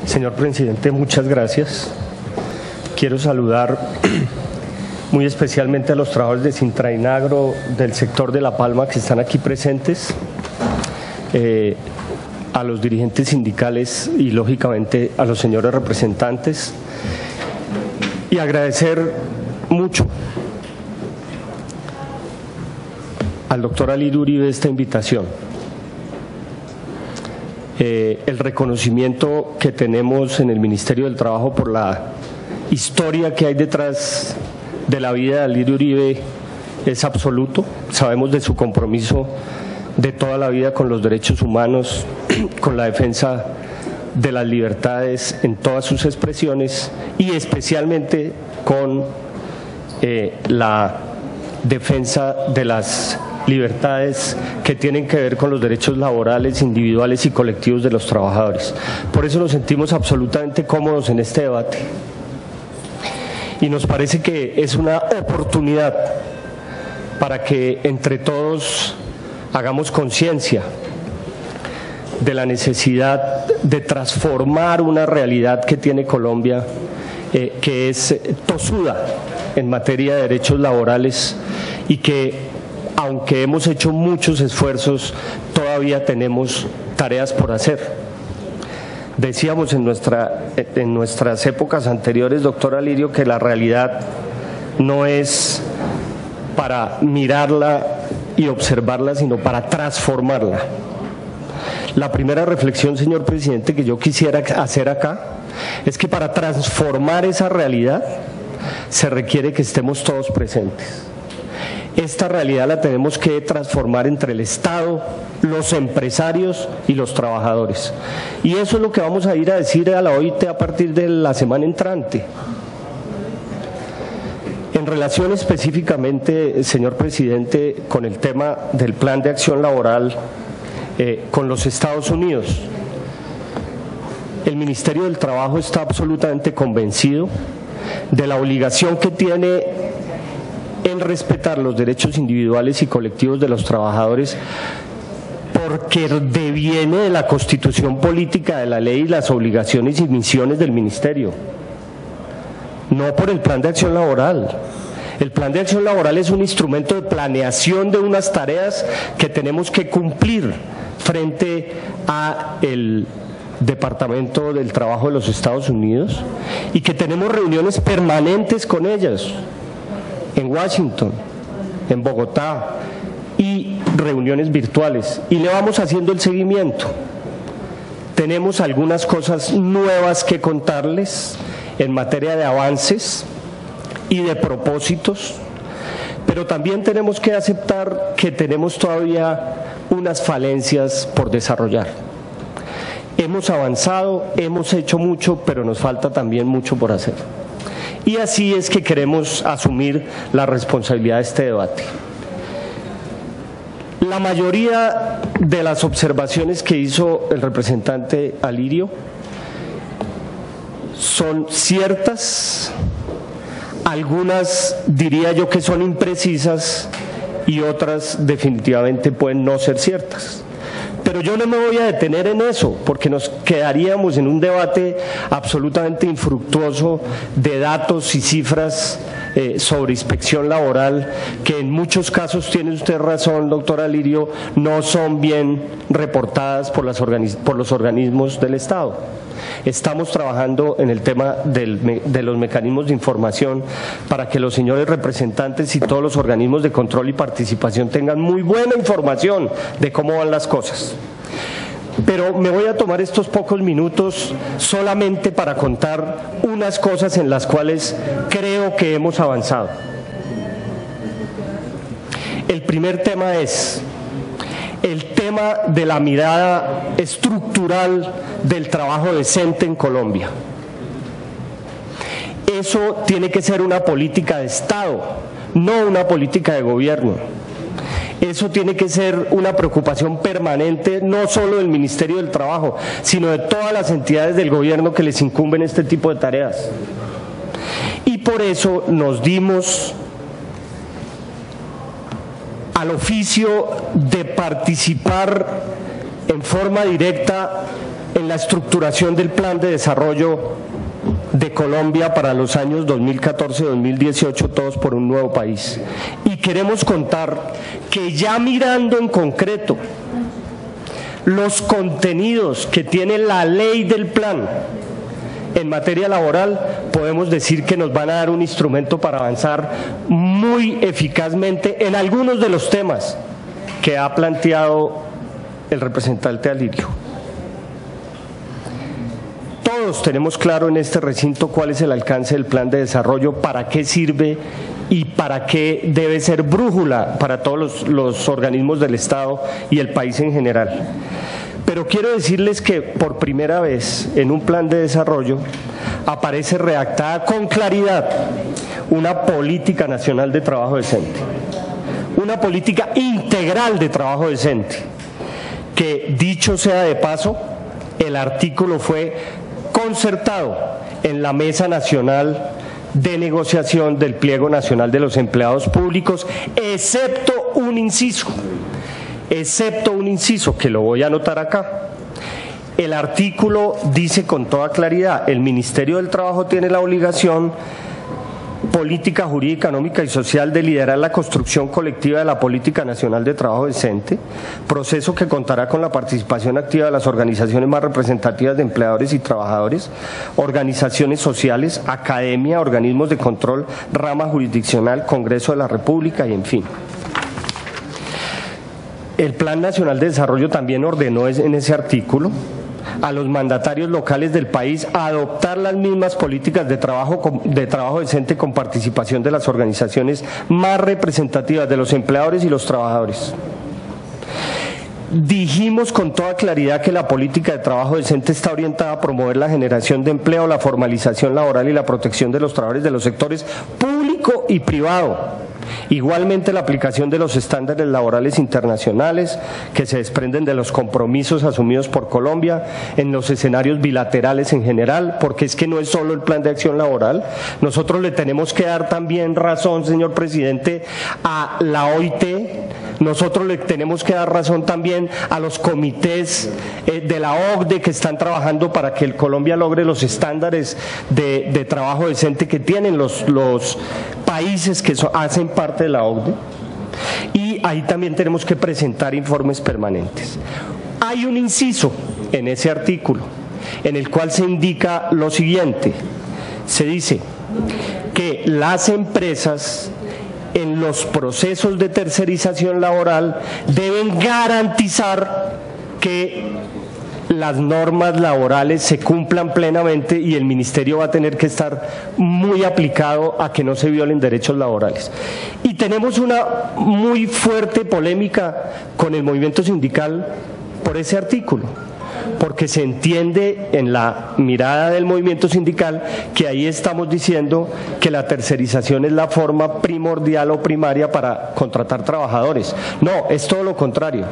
Señor presidente, muchas gracias. Quiero saludar muy especialmente a los trabajadores de Sintrainagro del sector de La Palma que están aquí presentes, a los dirigentes sindicales y lógicamente a los señores representantes, y agradecer mucho al doctor Alirio Uribe esta invitación. El reconocimiento que tenemos en el Ministerio del Trabajo por la historia que hay detrás de la vida de Alirio Uribe es absoluto. Sabemos de su compromiso de toda la vida con los derechos humanos, con la defensa de las libertades en todas sus expresiones y especialmente con la defensa de las libertades que tienen que ver con los derechos laborales, individuales y colectivos de los trabajadores. Por eso nos sentimos absolutamente cómodos en este debate y nos parece que es una oportunidad para que entre todos hagamos conciencia de la necesidad de transformar una realidad que tiene Colombia, que es tosuda en materia de derechos laborales y que, aunque hemos hecho muchos esfuerzos, todavía tenemos tareas por hacer. Decíamos en nuestras épocas anteriores, doctor Alirio, que la realidad no es para mirarla y observarla, sino para transformarla. La primera reflexión, señor presidente, que yo quisiera hacer acá es que para transformar esa realidad se requiere que estemos todos presentes. Esta realidad la tenemos que transformar entre el Estado, los empresarios y los trabajadores. Y eso es lo que vamos a ir a decir a la OIT a partir de la semana entrante. En relación específicamente, señor presidente, con el tema del plan de acción laboral con los Estados Unidos, el Ministerio del Trabajo está absolutamente convencido de la obligación que tiene en respetar los derechos individuales y colectivos de los trabajadores, porque deviene de la Constitución política, de la ley y las obligaciones y misiones del Ministerio, no por el plan de acción laboral. El plan de acción laboral es un instrumento de planeación de unas tareas que tenemos que cumplir frente a el Departamento del Trabajo de los Estados Unidos y que tenemos reuniones permanentes con ellas en Washington, en Bogotá y reuniones virtuales, y le vamos haciendo el seguimiento. Tenemos algunas cosas nuevas que contarles en materia de avances y de propósitos, pero también tenemos que aceptar que tenemos todavía unas falencias por desarrollar. Hemos avanzado, hemos hecho mucho, pero nos falta también mucho por hacer. Y así es que queremos asumir la responsabilidad de este debate. La mayoría de las observaciones que hizo el representante Alirio son ciertas, algunas diría yo que son imprecisas y otras definitivamente pueden no ser ciertas. Pero yo no me voy a detener en eso, porque nos quedaríamos en un debate absolutamente infructuoso de datos y cifras sobre inspección laboral, que en muchos casos, tiene usted razón, doctor Alirio, no son bien reportadas por los organismos del Estado. Estamos trabajando en el tema de los mecanismos de información para que los señores representantes y todos los organismos de control y participación tengan muy buena información de cómo van las cosas. Pero me voy a tomar estos pocos minutos solamente para contar unas cosas en las cuales creo que hemos avanzado. El primer tema es el tema de la mirada estructural del trabajo decente en Colombia. Eso tiene que ser una política de Estado, no una política de gobierno. Eso tiene que ser una preocupación permanente, no solo del Ministerio del Trabajo, sino de todas las entidades del gobierno que les incumben este tipo de tareas. Y por eso nos dimos al oficio de participar en forma directa en la estructuración del plan de desarrollo de Colombia para los años 2014-2018, Todos por un Nuevo País. Y queremos contar que ya mirando en concreto los contenidos que tiene la ley del plan en materia laboral, podemos decir que nos van a dar un instrumento para avanzar muy eficazmente en algunos de los temas que ha planteado el representante Alirio. Todos tenemos claro en este recinto cuál es el alcance del plan de desarrollo, para qué sirve y para qué debe ser brújula para todos los organismos del Estado y el país en general. Pero quiero decirles que por primera vez en un plan de desarrollo aparece redactada con claridad una política nacional de trabajo decente, una política integral de trabajo decente, que dicho sea de paso, el artículo fue concertado en la Mesa Nacional de Negociación del Pliego Nacional de los Empleados Públicos, excepto un inciso que lo voy a anotar acá. El artículo dice con toda claridad: el Ministerio del Trabajo tiene la obligación política, jurídica, económica y social de liderar la construcción colectiva de la Política Nacional de Trabajo Decente, proceso que contará con la participación activa de las organizaciones más representativas de empleadores y trabajadores, organizaciones sociales, academia, organismos de control, rama jurisdiccional, Congreso de la República y en fin. El Plan Nacional de Desarrollo también ordenó en ese artículo a los mandatarios locales del país a adoptar las mismas políticas de trabajo decente con participación de las organizaciones más representativas de los empleadores y los trabajadores. Dijimos con toda claridad que la política de trabajo decente está orientada a promover la generación de empleo, la formalización laboral y la protección de los trabajadores de los sectores público y privado. Igualmente la aplicación de los estándares laborales internacionales que se desprenden de los compromisos asumidos por Colombia en los escenarios bilaterales en general, porque es que no es solo el plan de acción laboral. Nosotros le tenemos que dar también razón, señor presidente, a la OIT. Nosotros le tenemos que dar razón también a los comités de la OCDE que están trabajando para que Colombia logre los estándares de trabajo decente que tienen los países que hacen parte de la OCDE. Y ahí también tenemos que presentar informes permanentes. Hay un inciso en ese artículo en el cual se indica lo siguiente. Se dice que las empresas en los procesos de tercerización laboral deben garantizar que las normas laborales se cumplan plenamente y el ministerio va a tener que estar muy aplicado a que no se violen derechos laborales. Y tenemos una muy fuerte polémica con el movimiento sindical por ese artículo, porque se entiende en la mirada del movimiento sindical que ahí estamos diciendo que la tercerización es la forma primordial o primaria para contratar trabajadores. No, es todo lo contrario.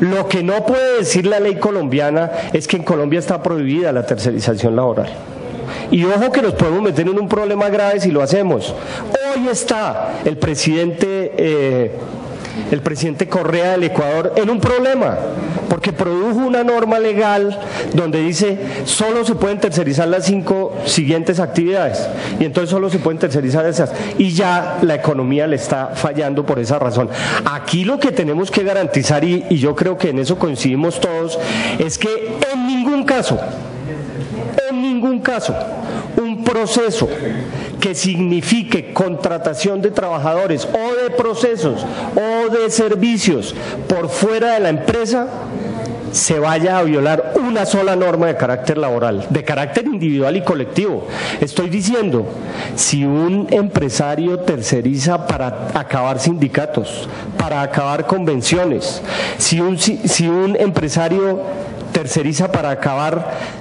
Lo que no puede decir la ley colombiana es que en Colombia está prohibida la tercerización laboral. Y ojo que nos podemos meter en un problema grave si lo hacemos. Hoy está el presidente Correa del Ecuador en un problema, porque produjo una norma legal donde dice solo se pueden tercerizar las 5 siguientes actividades, y entonces solo se pueden tercerizar esas, y ya la economía le está fallando por esa razón. Aquí lo que tenemos que garantizar, y yo creo que en eso coincidimos todos, es que en ningún caso, un proceso que signifique contratación de trabajadores o de procesos o de servicios por fuera de la empresa se vaya a violar una sola norma de carácter laboral, de carácter individual y colectivo. Estoy diciendo, si un empresario terceriza para acabar sindicatos, para acabar convenciones, si un empresario terceriza para acabar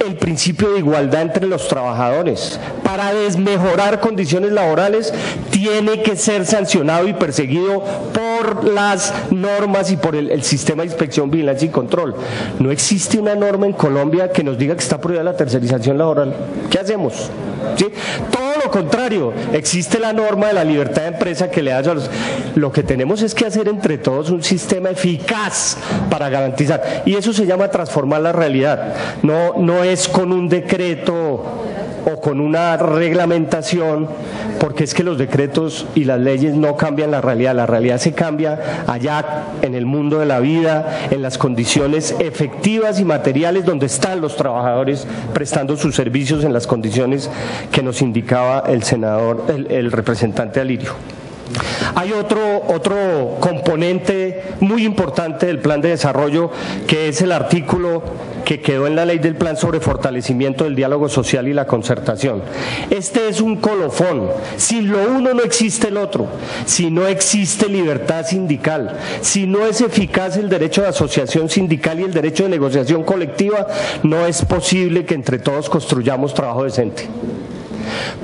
el principio de igualdad entre los trabajadores, para desmejorar condiciones laborales, tiene que ser sancionado y perseguido por las normas y por el sistema de inspección, vigilancia y control. No existe una norma en Colombia que nos diga que está prohibida la tercerización laboral. ¿Qué hacemos? ¿Sí? Todo lo lo contrario, existe la norma de la libertad de empresa que le da a los... Lo que tenemos es que hacer entre todos un sistema eficaz para garantizar, y eso se llama transformar la realidad. No es con un decreto o con una reglamentación, porque es que los decretos y las leyes no cambian la realidad se cambia allá en el mundo de la vida, en las condiciones efectivas y materiales donde están los trabajadores prestando sus servicios en las condiciones que nos indicaba el senador, el representante Alirio. Hay otro componente muy importante del plan de desarrollo, que es el artículo que quedó en la ley del plan sobre fortalecimiento del diálogo social y la concertación. Este es un colofón. Sin lo uno no existe el otro. Si no existe libertad sindical, si no es eficaz el derecho de asociación sindical y el derecho de negociación colectiva, no es posible que entre todos construyamos trabajo decente.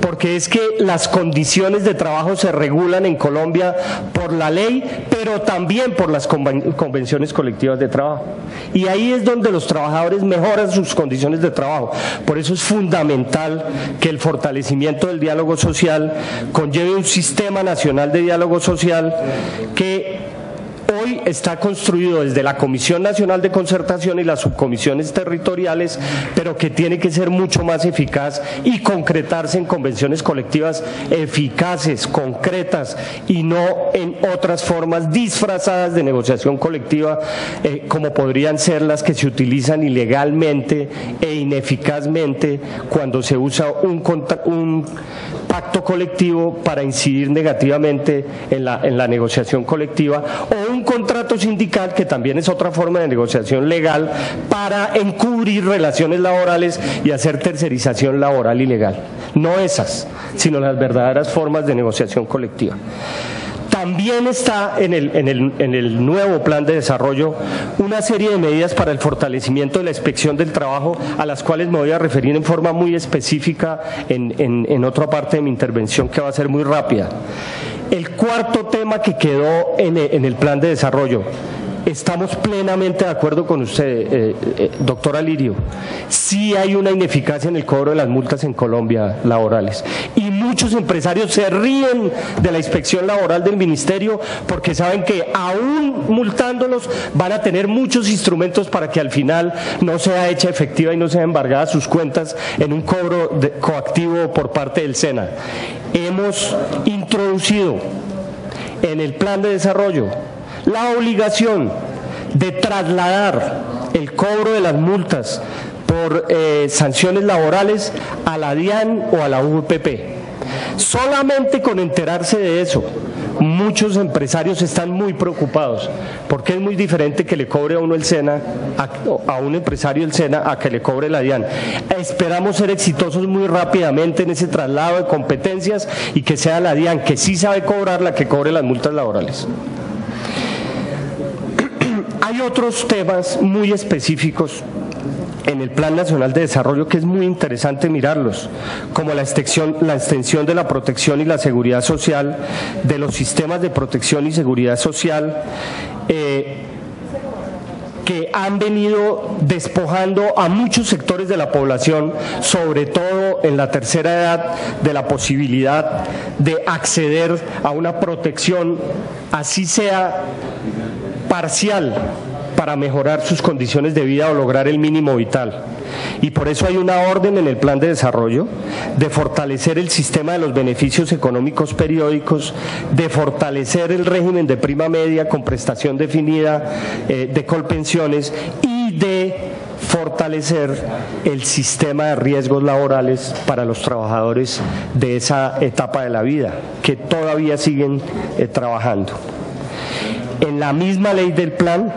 Porque es que las condiciones de trabajo se regulan en Colombia por la ley, pero también por las convenciones colectivas de trabajo. Y ahí es donde los trabajadores mejoran sus condiciones de trabajo. Por eso es fundamental que el fortalecimiento del diálogo social conlleve un sistema nacional de diálogo social que hoy está construido desde la Comisión Nacional de Concertación y las subcomisiones territoriales, pero que tiene que ser mucho más eficaz y concretarse en convenciones colectivas eficaces, concretas, y no en otras formas disfrazadas de negociación colectiva, como podrían ser las que se utilizan ilegalmente e ineficazmente cuando se usa un pacto colectivo para incidir negativamente en la negociación colectiva, o un contrato sindical, que también es otra forma de negociación legal, para encubrir relaciones laborales y hacer tercerización laboral ilegal. No esas, sino las verdaderas formas de negociación colectiva. También está en el nuevo plan de desarrollo una serie de medidas para el fortalecimiento de la inspección del trabajo, a las cuales me voy a referir en forma muy específica en otra parte de mi intervención, que va a ser muy rápida. El cuarto tema que quedó en el plan de desarrollo, estamos plenamente de acuerdo con usted, doctor Alirio. Sí hay una ineficacia en el cobro de las multas en Colombia laborales, y muchos empresarios se ríen de la inspección laboral del ministerio porque saben que aún multándolos van a tener muchos instrumentos para que al final no sea hecha efectiva y no sean embargadas sus cuentas en un cobro coactivo por parte del SENA. Hemos introducido en el plan de desarrollo la obligación de trasladar el cobro de las multas por sanciones laborales a la DIAN o a la UPP. Solamente con enterarse de eso, muchos empresarios están muy preocupados, porque es muy diferente que le cobre a uno el SENA, a un empresario el SENA, a que le cobre la DIAN. Esperamos ser exitosos muy rápidamente en ese traslado de competencias y que sea la DIAN, que sí sabe cobrar, la que cobre las multas laborales. Hay otros temas muy específicos en el Plan Nacional de Desarrollo que es muy interesante mirarlos, como la extensión de la protección y la seguridad social, de los sistemas de protección y seguridad social, que han venido despojando a muchos sectores de la población, sobre todo en la tercera edad, de la posibilidad de acceder a una protección, así sea parcial, para mejorar sus condiciones de vida o lograr el mínimo vital. Y por eso hay una orden en el plan de desarrollo de fortalecer el sistema de los beneficios económicos periódicos, de fortalecer el régimen de prima media con prestación definida de Colpensiones, y de fortalecer el sistema de riesgos laborales para los trabajadores de esa etapa de la vida, que todavía siguen trabajando. En la misma ley del plan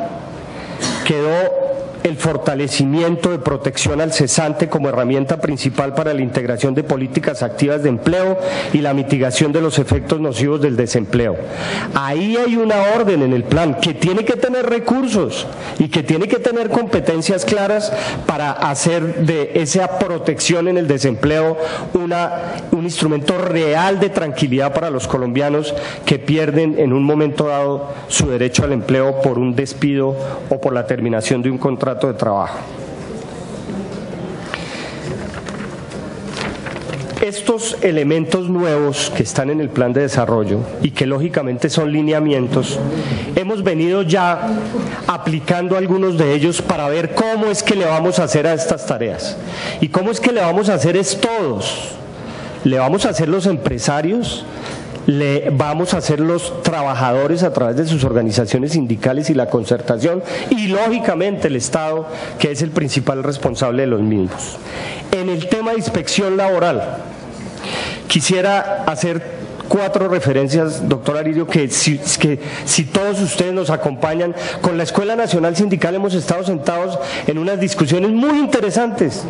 quedó el fortalecimiento de protección al cesante como herramienta principal para la integración de políticas activas de empleo y la mitigación de los efectos nocivos del desempleo. Ahí hay una orden en el plan que tiene que tener recursos y que tiene que tener competencias claras para hacer de esa protección en el desempleo un instrumento real de tranquilidad para los colombianos que pierden en un momento dado su derecho al empleo por un despido o por la terminación de un contrato de trabajo. estos elementos nuevos que están en el plan de desarrollo y que lógicamente son lineamientos, hemos venido ya aplicando algunos de ellos para ver cómo es que le vamos a hacer a estas tareas. Y cómo es que le vamos a hacer es todos. Le vamos a hacer los empresarios, le vamos a hacer los trabajadores a través de sus organizaciones sindicales y la concertación, y lógicamente el Estado, que es el principal responsable de los mismos. En el tema de inspección laboral, quisiera hacer 4 referencias, doctor Alirio, que si todos ustedes nos acompañan, con la Escuela Nacional Sindical hemos estado sentados en unas discusiones muy interesantes,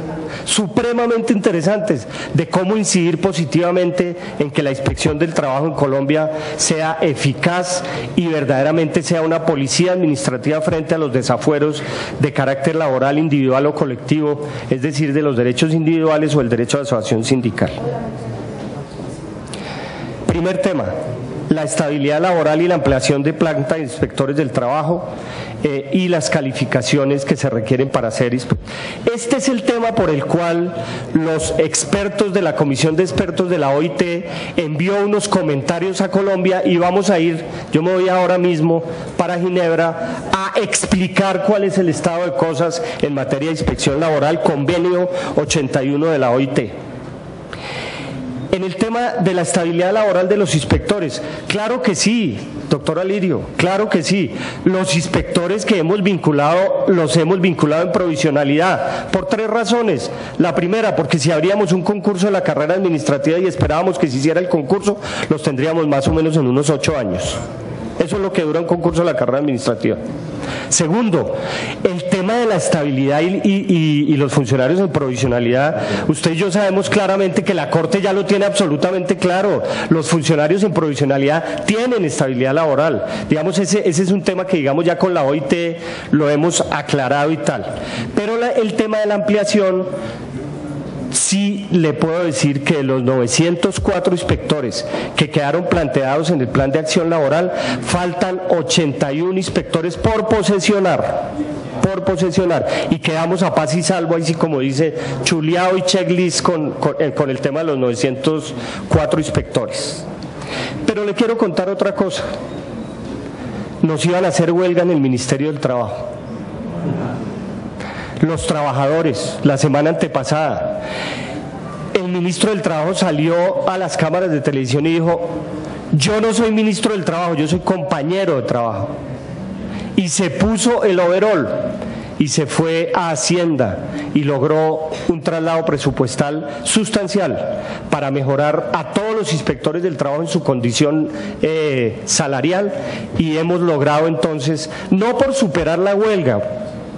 supremamente interesantes, de cómo incidir positivamente en que la inspección del trabajo en Colombia sea eficaz y verdaderamente sea una policía administrativa frente a los desafueros de carácter laboral, individual o colectivo, es decir, de los derechos individuales o el derecho a asociación sindical. Primer tema, la estabilidad laboral y la ampliación de planta de inspectores del trabajo y las calificaciones que se requieren para ser inspectores. Este es el tema por el cual los expertos de la Comisión de Expertos de la OIT envió unos comentarios a Colombia y vamos a ir, yo me voy ahora mismo para Ginebra a explicar cuál es el estado de cosas en materia de inspección laboral, convenio 81 de la OIT. En el tema de la estabilidad laboral de los inspectores, claro que sí, doctor Alirio, claro que sí. Los inspectores que hemos vinculado, los hemos vinculado en provisionalidad, por 3 razones. La primera, porque si abríamos un concurso de la carrera administrativa y esperábamos que se hiciera el concurso, los tendríamos más o menos en unos 8 años. Eso es lo que dura un concurso de la carrera administrativa. Segundo, el tema de la estabilidad y los funcionarios en provisionalidad. Usted y yo sabemos claramente que la Corte ya lo tiene absolutamente claro. Los funcionarios en provisionalidad tienen estabilidad laboral. Digamos, ese es un tema que, digamos, ya con la OIT lo hemos aclarado y tal. Pero el tema de la ampliación, sí le puedo decir que los 904 inspectores que quedaron planteados en el plan de acción laboral, faltan 81 inspectores por posesionar, y quedamos a paz y salvo, ahí sí, como dice, chuleado y checklist con el tema de los 904 inspectores. Pero le quiero contar otra cosa. Nos iban a hacer huelga en el Ministerio del Trabajo. Los trabajadores, la semana antepasada, el ministro del Trabajo salió a las cámaras de televisión y dijo: yo no soy ministro del Trabajo, yo soy compañero de trabajo. Y se puso el overol y se fue a Hacienda y logró un traslado presupuestal sustancial para mejorar a todos los inspectores del trabajo en su condición salarial, y hemos logrado entonces, no por superar la huelga,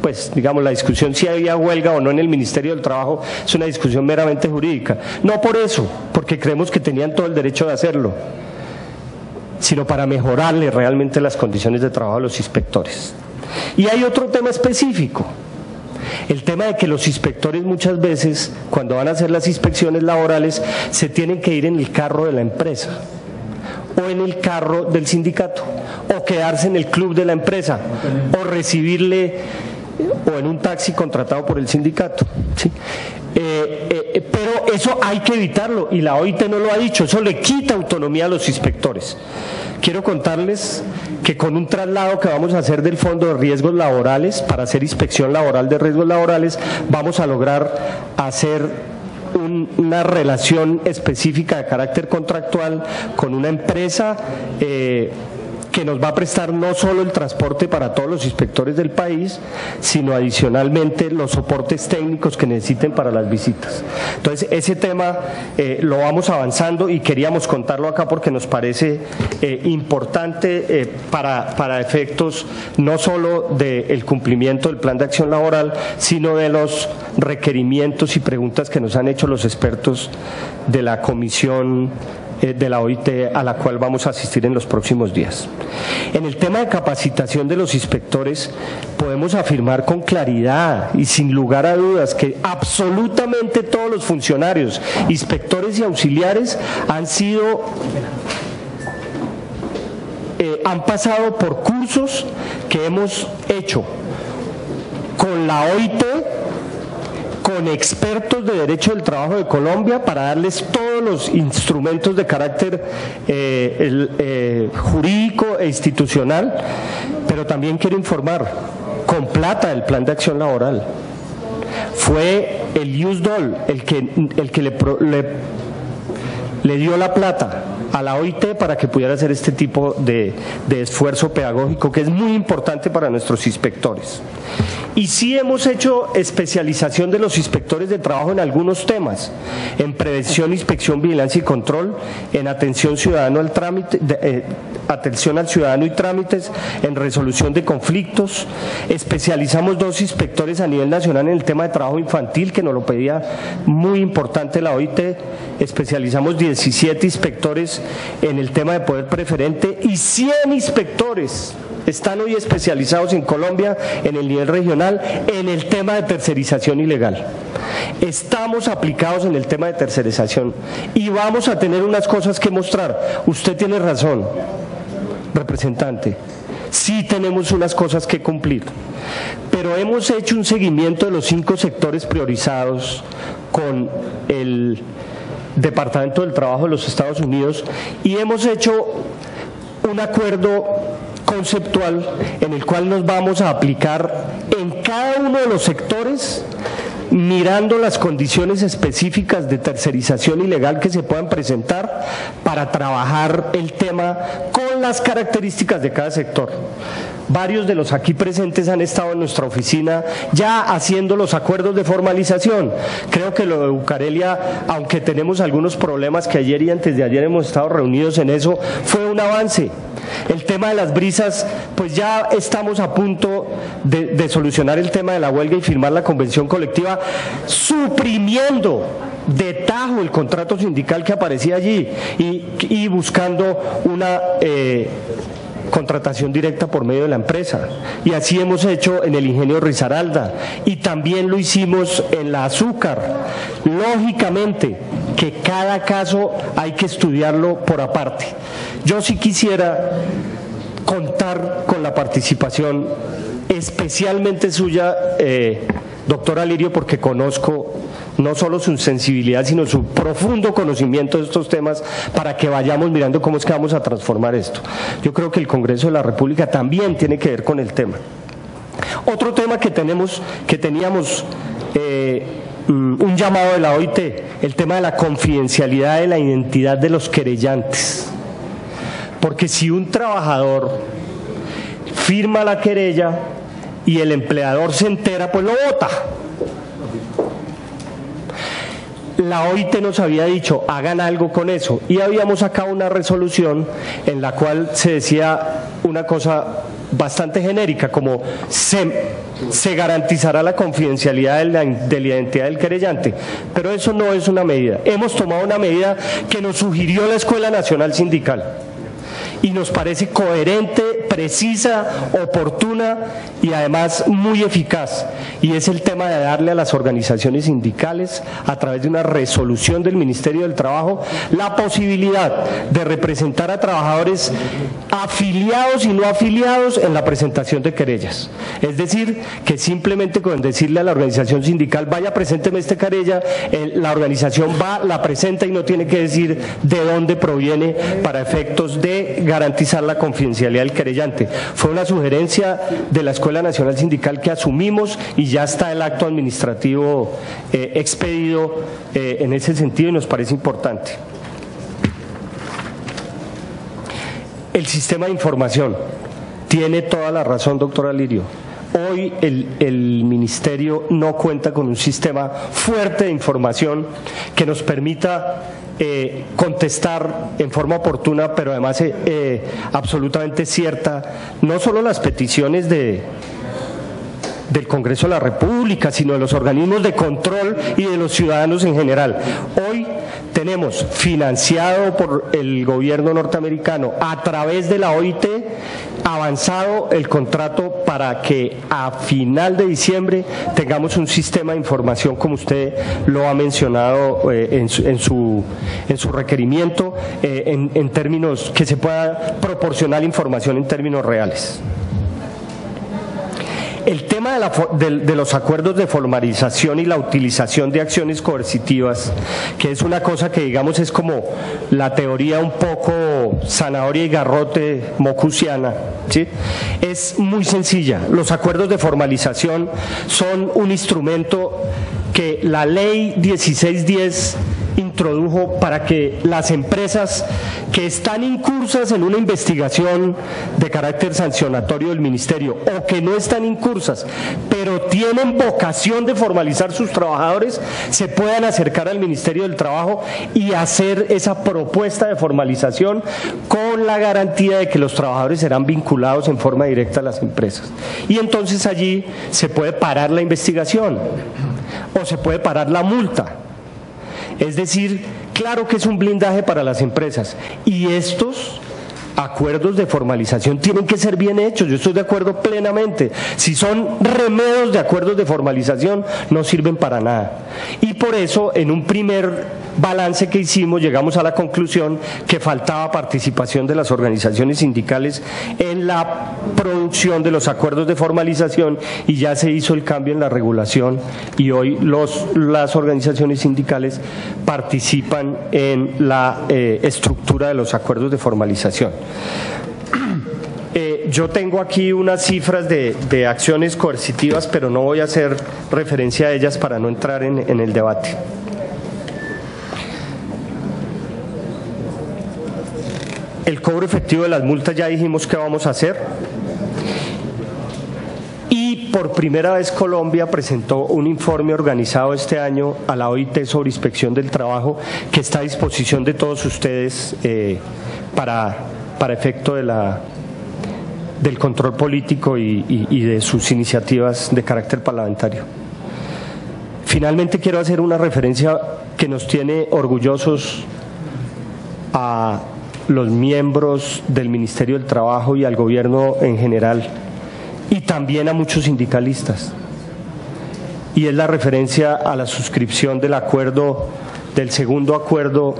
pues digamos, la discusión si había huelga o no en el Ministerio del Trabajo es una discusión meramente jurídica, no por eso, porque creemos que tenían todo el derecho de hacerlo, sino para mejorarle realmente las condiciones de trabajo a los inspectores. Y hay otro tema específico, el tema de que los inspectores muchas veces, cuando van a hacer las inspecciones laborales, se tienen que ir en el carro de la empresa o en el carro del sindicato, o quedarse en el club de la empresa, o recibirle, o en un taxi contratado por el sindicato, ¿sí? Pero eso hay que evitarlo, y la OIT no lo ha dicho, eso le quita autonomía a los inspectores. Quiero contarles que con un traslado que vamos a hacer del Fondo de Riesgos Laborales, para hacer inspección laboral de riesgos laborales, vamos a lograr hacer una relación específica de carácter contractual con una empresa que nos va a prestar no solo el transporte para todos los inspectores del país, sino adicionalmente los soportes técnicos que necesiten para las visitas. Entonces, ese tema lo vamos avanzando y queríamos contarlo acá porque nos parece importante para efectos no solo del cumplimiento del plan de acción laboral, sino de los requerimientos y preguntas que nos han hecho los expertos de la comisión de la OIT, a la cual vamos a asistir en los próximos días. En el tema de capacitación de los inspectores, podemos afirmar con claridad y sin lugar a dudas que absolutamente todos los funcionarios, inspectores y auxiliares han pasado por cursos que hemos hecho con la OIT, con expertos de derecho del trabajo de Colombia para darles todos los instrumentos de carácter jurídico e institucional, pero también quiero informar, con plata del Plan de Acción Laboral. Fue el USDOL el que le dio la plata a la OIT para que pudiera hacer este tipo de esfuerzo pedagógico que es muy importante para nuestros inspectores. Y sí hemos hecho especialización de los inspectores de trabajo en algunos temas, en prevención, inspección, vigilancia y control, en atención ciudadano al trámite, atención al ciudadano y trámites, en resolución de conflictos. Especializamos 2 inspectores a nivel nacional en el tema de trabajo infantil, que nos lo pedía muy importante la OIT. Especializamos 17 inspectores en el tema de poder preferente y 100 inspectores están hoy especializados en Colombia en el nivel regional en el tema de tercerización ilegal. Estamos aplicados en el tema de tercerización y vamos a tener unas cosas que mostrar. Usted tiene razón, representante. Sí tenemos unas cosas que cumplir, pero hemos hecho un seguimiento de los 5 sectores priorizados con el Departamento del Trabajo de los Estados Unidos y hemos hecho un acuerdo conceptual en el cual nos vamos a aplicar en cada uno de los sectores, mirando las condiciones específicas de tercerización ilegal que se puedan presentar para trabajar el tema con las características de cada sector. Varios de los aquí presentes han estado en nuestra oficina ya haciendo los acuerdos de formalización. Creo que lo de Bucarelia, aunque tenemos algunos problemas que ayer y antes de ayer hemos estado reunidos en eso, fue un avance. El tema de las brisas, pues ya estamos a punto de solucionar el tema de la huelga y firmar la convención colectiva, suprimiendo de tajo el contrato sindical que aparecía allí y buscando una contratación directa por medio de la empresa. Y así hemos hecho en el ingenio Risaralda y también lo hicimos en la azúcar. Lógicamente que cada caso hay que estudiarlo por aparte. Yo sí quisiera contar con la participación especialmente suya, doctora Lirio, porque conozco no solo su sensibilidad, sino su profundo conocimiento de estos temas, para que vayamos mirando cómo es que vamos a transformar esto. Yo creo que el Congreso de la República también tiene que ver con el tema. Otro tema que teníamos un llamado de la OIT, el tema de la confidencialidad de la identidad de los querellantes. Porque si un trabajador firma la querella y el empleador se entera, pues lo vota. La OIT nos había dicho, hagan algo con eso, y habíamos sacado una resolución en la cual se decía una cosa bastante genérica, como se garantizará la confidencialidad de la identidad del querellante, pero eso no es una medida. Hemos tomado una medida que nos sugirió la Escuela Nacional Sindical y nos parece coherente, precisa, oportuna y además muy eficaz, y es el tema de darle a las organizaciones sindicales, a través de una resolución del Ministerio del Trabajo, la posibilidad de representar a trabajadores afiliados y no afiliados en la presentación de querellas. Es decir, que simplemente con decirle a la organización sindical, vaya, presénteme esta querella, la organización va, la presenta y no tiene que decir de dónde proviene para efectos de garantizar la confidencialidad del querellante. Fue una sugerencia de la Escuela Nacional Sindical que asumimos y ya está el acto administrativo expedido en ese sentido y nos parece importante. El sistema de información. Tiene toda la razón, doctora Lirio. Hoy el Ministerio no cuenta con un sistema fuerte de información que nos permita contestar en forma oportuna, pero además absolutamente cierta, no solo las peticiones del Congreso de la República, sino de los organismos de control y de los ciudadanos en general. Hoy tenemos financiado por el gobierno norteamericano a través de la OIT avanzado el contrato para que a final de diciembre tengamos un sistema de información, como usted lo ha mencionado en su requerimiento, en términos que se pueda proporcionar información en términos reales. El tema de los acuerdos de formalización y la utilización de acciones coercitivas, que es una cosa que digamos es como la teoría un poco zanahoria y garrote mocusiana, ¿sí? Es muy sencilla. Los acuerdos de formalización son un instrumento que la ley 1610 introdujo para que las empresas que están incursas en una investigación de carácter sancionatorio del ministerio o que no están incursas, pero tienen vocación de formalizar sus trabajadores, se puedan acercar al Ministerio del Trabajo y hacer esa propuesta de formalización con la garantía de que los trabajadores serán vinculados en forma directa a las empresas. Y entonces allí se puede parar la investigación o se puede parar la multa. Es decir, claro que es un blindaje para las empresas y estos acuerdos de formalización tienen que ser bien hechos, yo estoy de acuerdo plenamente. Si son remedios de acuerdos de formalización, no sirven para nada. Y por eso, en un primer balance que hicimos, llegamos a la conclusión que faltaba participación de las organizaciones sindicales en la producción de los acuerdos de formalización y ya se hizo el cambio en la regulación y hoy las organizaciones sindicales participan en la estructura de los acuerdos de formalización. Yo tengo aquí unas cifras de acciones coercitivas, pero no voy a hacer referencia a ellas para no entrar en el debate. El cobro efectivo de las multas ya dijimos que vamos a hacer. Y por primera vez Colombia presentó un informe organizado este año a la OIT sobre inspección del trabajo que está a disposición de todos ustedes para efecto del control político y de sus iniciativas de carácter parlamentario. Finalmente quiero hacer una referencia que nos tiene orgullosos a los miembros del Ministerio del Trabajo y al gobierno en general, y también a muchos sindicalistas, y es la referencia a la suscripción del segundo acuerdo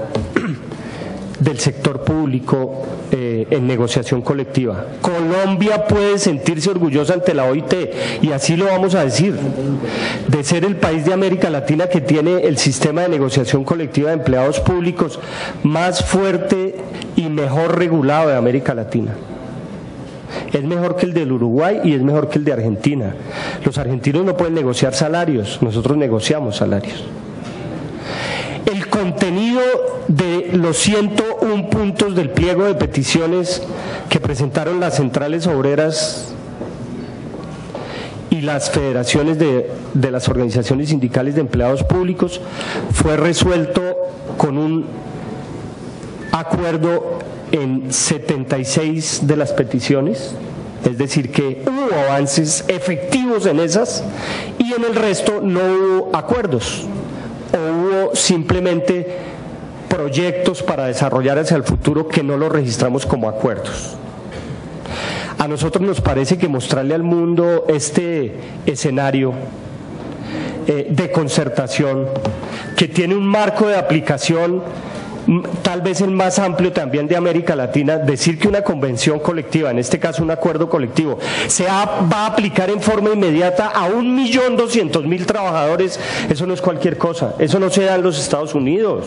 del sector público en negociación colectiva. Colombia puede sentirse orgullosa ante la OIT, y así lo vamos a decir, de ser el país de América Latina que tiene el sistema de negociación colectiva de empleados públicos más fuerte y mejor regulado de América Latina. Es mejor que el del Uruguay y es mejor que el de Argentina. Los argentinos no pueden negociar salarios, nosotros negociamos salarios. El contenido de los 101 puntos del pliego de peticiones que presentaron las centrales obreras y las federaciones de las organizaciones sindicales de empleados públicos fue resuelto con un acuerdo en 76 de las peticiones, es decir que hubo avances efectivos en esas y en el resto no hubo acuerdos. O hubo simplemente proyectos para desarrollar hacia el futuro que no los registramos como acuerdos. A nosotros nos parece que mostrarle al mundo este escenario de concertación, que tiene un marco de aplicación tal vez el más amplio también de América Latina, decir que una convención colectiva, en este caso un acuerdo colectivo, va a aplicar en forma inmediata a 1.200.000 trabajadores, eso no es cualquier cosa, eso no se da en los Estados Unidos.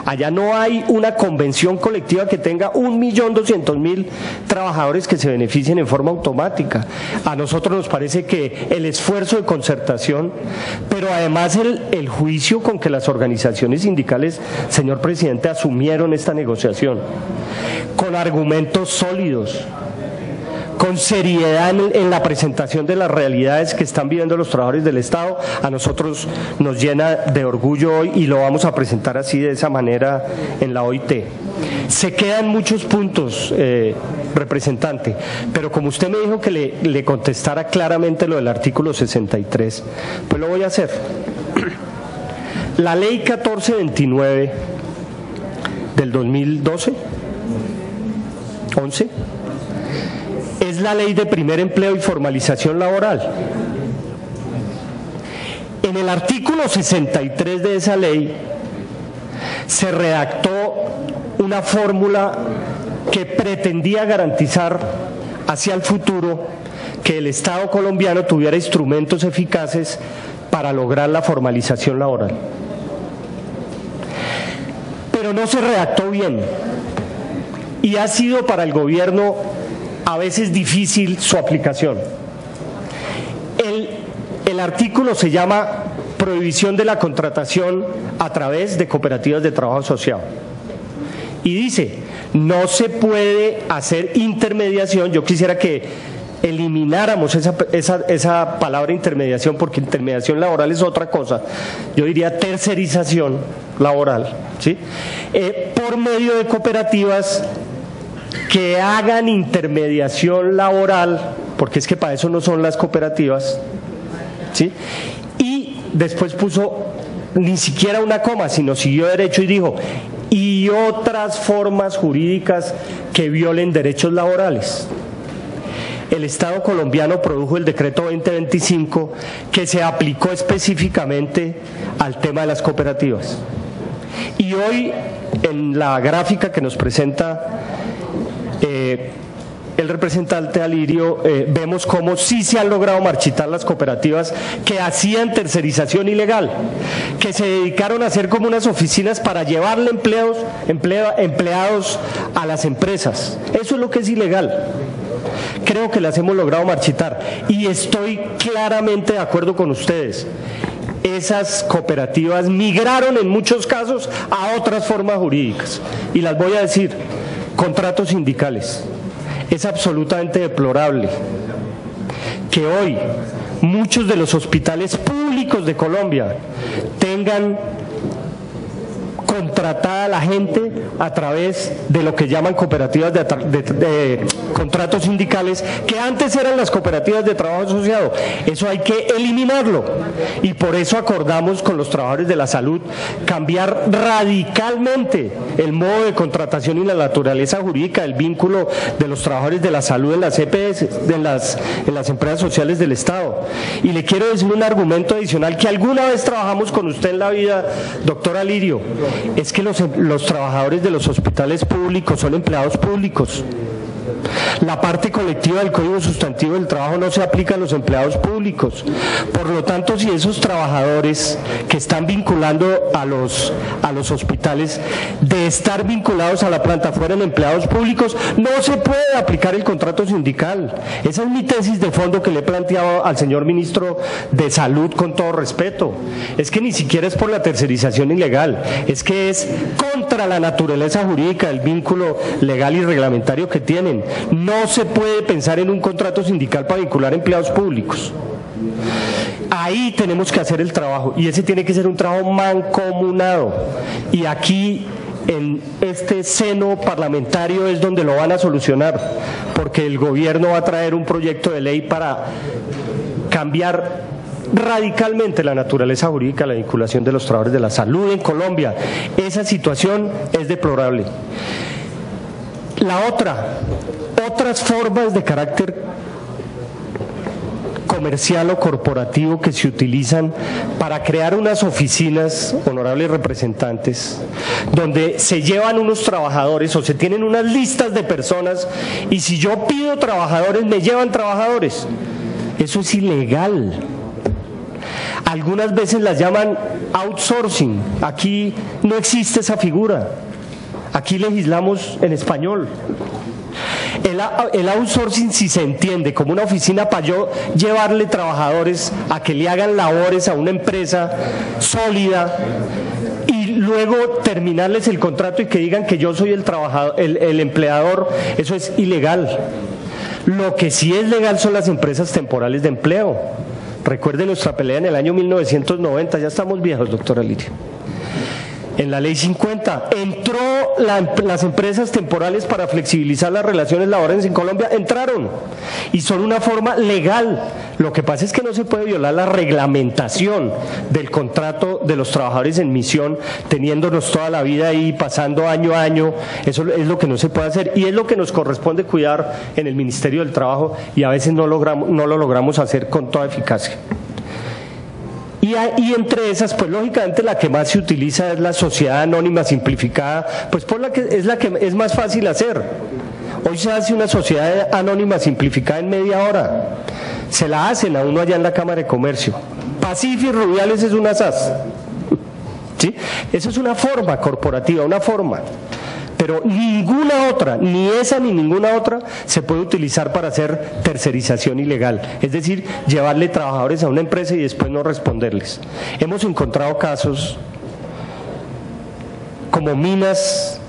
Allá no hay una convención colectiva que tenga 1.200.000 trabajadores que se beneficien en forma automática. A nosotros nos parece que el esfuerzo de concertación, pero además el juicio con que las organizaciones sindicales, señor presidente, asumieron esta negociación, con argumentos sólidos, con seriedad en la presentación de las realidades que están viviendo los trabajadores del Estado, a nosotros nos llena de orgullo hoy y lo vamos a presentar así de esa manera en la OIT. Se quedan muchos puntos, representante, pero como usted me dijo que le contestara claramente lo del artículo 63, pues lo voy a hacer. La ley 1429 del 2012, 11, es la ley de primer empleo y formalización laboral. En el artículo 63 de esa ley se redactó una fórmula que pretendía garantizar hacia el futuro que el Estado colombiano tuviera instrumentos eficaces para lograr la formalización laboral. Pero no se redactó bien y ha sido para el gobierno a veces difícil su aplicación. El artículo se llama Prohibición de la contratación a través de cooperativas de trabajo asociado. Y dice, no se puede hacer intermediación. Yo quisiera que elimináramos esa palabra intermediación, porque intermediación laboral es otra cosa. Yo diría tercerización laboral, ¿sí? Por medio de cooperativas que hagan intermediación laboral, porque es que para eso no son las cooperativas, ¿sí? Y después puso ni siquiera una coma, sino siguió derecho y dijo, y otras formas jurídicas que violen derechos laborales. El Estado colombiano produjo el decreto 2025 que se aplicó específicamente al tema de las cooperativas. Y hoy, en la gráfica que nos presenta el representante Alirio, vemos cómo sí se han logrado marchitar las cooperativas que hacían tercerización ilegal, que se dedicaron a hacer como unas oficinas para llevarle empleados a las empresas. Eso es lo que es ilegal. Creo que las hemos logrado marchitar y estoy claramente de acuerdo con ustedes. Esas cooperativas migraron en muchos casos a otras formas jurídicas y las voy a decir: contratos sindicales. Es absolutamente deplorable que hoy muchos de los hospitales públicos de Colombia tengan contratada a la gente a través de lo que llaman cooperativas de contratos sindicales, que antes eran las cooperativas de trabajo asociado. Eso hay que eliminarlo y por eso acordamos con los trabajadores de la salud cambiar radicalmente el modo de contratación y la naturaleza jurídica del vínculo de los trabajadores de la salud en las EPS, en las empresas sociales del Estado. Y le quiero decir un argumento adicional que alguna vez trabajamos con usted en la vida, doctor Alirio. Es que los trabajadores de los hospitales públicos son empleados públicos. La parte colectiva del Código Sustantivo del Trabajo no se aplica a los empleados públicos. Por lo tanto, si esos trabajadores que están vinculando a los hospitales, de estar vinculados a la planta fueran empleados públicos, no se puede aplicar el contrato sindical. Esa es mi tesis de fondo que le he planteado al señor ministro de Salud con todo respeto. Es que ni siquiera es por la tercerización ilegal, es que es contra la naturaleza jurídica del vínculo legal y reglamentario que tienen. No se puede pensar en un contrato sindical para vincular empleados públicos. Ahí tenemos que hacer el trabajo y ese tiene que ser un trabajo mancomunado. Y aquí, en este seno parlamentario, es donde lo van a solucionar, porque el gobierno va a traer un proyecto de ley para cambiar radicalmente la naturaleza jurídica, la vinculación de los trabajadores de la salud en Colombia. Esa situación es deplorable. Otras formas de carácter comercial o corporativo que se utilizan para crear unas oficinas, honorables representantes, donde se llevan unos trabajadores o se tienen unas listas de personas y si yo pido trabajadores, me llevan trabajadores. Eso es ilegal. Algunas veces las llaman outsourcing. Aquí no existe esa figura. Aquí legislamos en español. El outsourcing, si se entiende como una oficina para yo llevarle trabajadores a que le hagan labores a una empresa sólida y luego terminarles el contrato y que digan que yo soy el trabajador, el empleador, eso es ilegal. Lo que sí es legal son las empresas temporales de empleo. Recuerde nuestra pelea en el año 1990, ya estamos viejos, doctor Alirio. En la ley 50 entró las empresas temporales para flexibilizar las relaciones laborales en Colombia, entraron y son una forma legal. Lo que pasa es que no se puede violar la reglamentación del contrato de los trabajadores en misión, teniéndonos toda la vida ahí, pasando año a año. Eso es lo que no se puede hacer y es lo que nos corresponde cuidar en el Ministerio del Trabajo y a veces no lo logramos hacer con toda eficacia. Y entre esas, pues lógicamente la que más se utiliza es la sociedad anónima simplificada, pues es la que es más fácil hacer. Hoy se hace una sociedad anónima simplificada en media hora. Se la hacen a uno allá en la Cámara de Comercio. Pacífico Rubiales es una SAS. ¿Sí? Eso es una forma corporativa, una forma. Pero ninguna otra, ni esa ni ninguna otra, se puede utilizar para hacer tercerización ilegal. Es decir, llevarle trabajadores a una empresa y después no responderles. Hemos encontrado casos como minas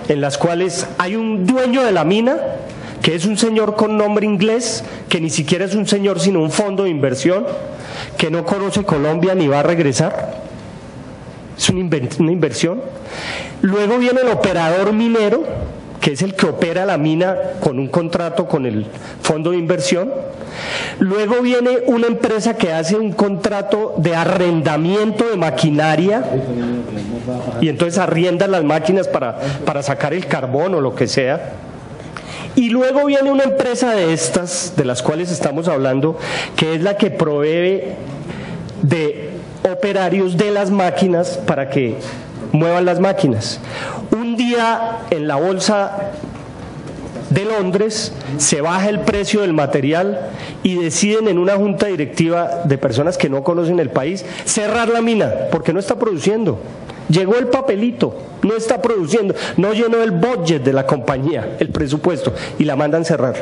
en las cuales hay un dueño de la mina que es un señor con nombre inglés, que ni siquiera es un señor sino un fondo de inversión, que no conoce Colombia ni va a regresar. Es una inversión. Luego viene el operador minero, que es el que opera la mina con un contrato con el fondo de inversión. Luego viene una empresa que hace un contrato de arrendamiento de maquinaria y entonces arriendan las máquinas para sacar el carbón o lo que sea. Y luego viene una empresa de estas, de las cuales estamos hablando, que es la que provee de operarios de las máquinas para que muevan las máquinas. Un día en la bolsa de Londres se baja el precio del material y deciden en una junta directiva de personas que no conocen el país cerrar la mina porque no está produciendo. Llegó el papelito, no está produciendo, no llenó el budget de la compañía, el presupuesto, y la mandan cerrar.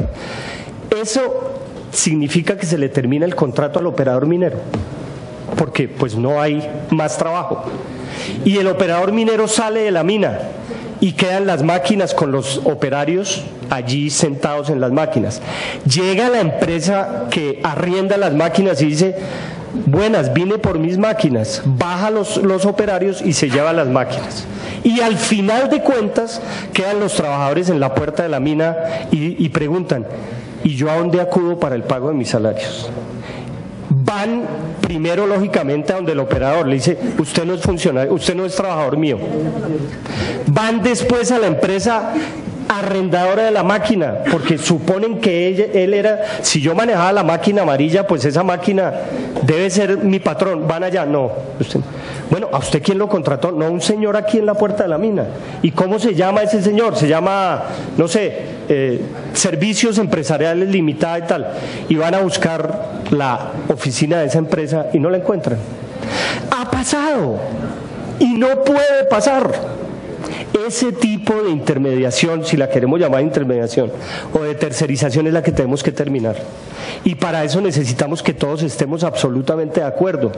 Eso significa que se le termina el contrato al operador minero, porque pues no hay más trabajo. Y el operador minero sale de la mina y quedan las máquinas con los operarios allí sentados en las máquinas. Llega la empresa que arrienda las máquinas y dice: buenas, vine por mis máquinas, baja los operarios y se lleva las máquinas. Y al final de cuentas quedan los trabajadores en la puerta de la mina y preguntan: ¿y yo a dónde acudo para el pago de mis salarios? Van primero lógicamente a donde el operador le dice: usted no es funcionario, usted no es trabajador mío. Van después a la empresa arrendadora de la máquina, porque suponen que él era, si yo manejaba la máquina amarilla, pues esa máquina debe ser mi patrón. Van allá, no. Bueno, ¿a usted quién lo contrató? No, un señor aquí en la puerta de la mina. ¿Y cómo se llama ese señor? Se llama, no sé, Servicios Empresariales Limitada y tal. Y van a buscar la oficina de esa empresa y no la encuentran. Ha pasado y no puede pasar. Ese tipo de intermediación, si la queremos llamar intermediación, o de tercerización, es la que tenemos que terminar. Y para eso necesitamos que todos estemos absolutamente de acuerdo,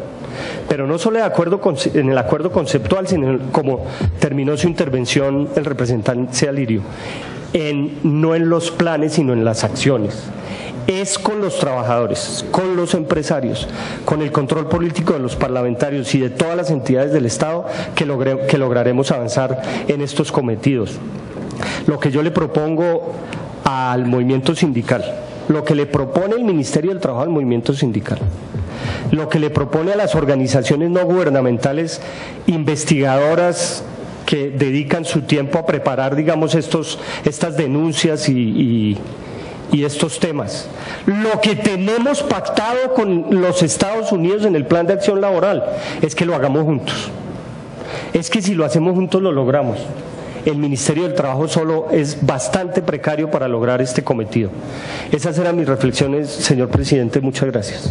pero no solo de acuerdo en el acuerdo conceptual, sino como terminó su intervención el representante Alirio, no en los planes, sino en las acciones. Es con los trabajadores, con los empresarios, con el control político de los parlamentarios y de todas las entidades del Estado que lograremos avanzar en estos cometidos. Lo que yo le propongo al movimiento sindical, lo que le propone el Ministerio del Trabajo al movimiento sindical, lo que le propone a las organizaciones no gubernamentales investigadoras que dedican su tiempo a preparar, digamos, estas denuncias y estos temas. Lo que tenemos pactado con los Estados Unidos en el Plan de Acción Laboral es que lo hagamos juntos. Es que si lo hacemos juntos lo logramos. El Ministerio del Trabajo solo es bastante precario para lograr este cometido. Esas eran mis reflexiones, señor presidente. Muchas gracias.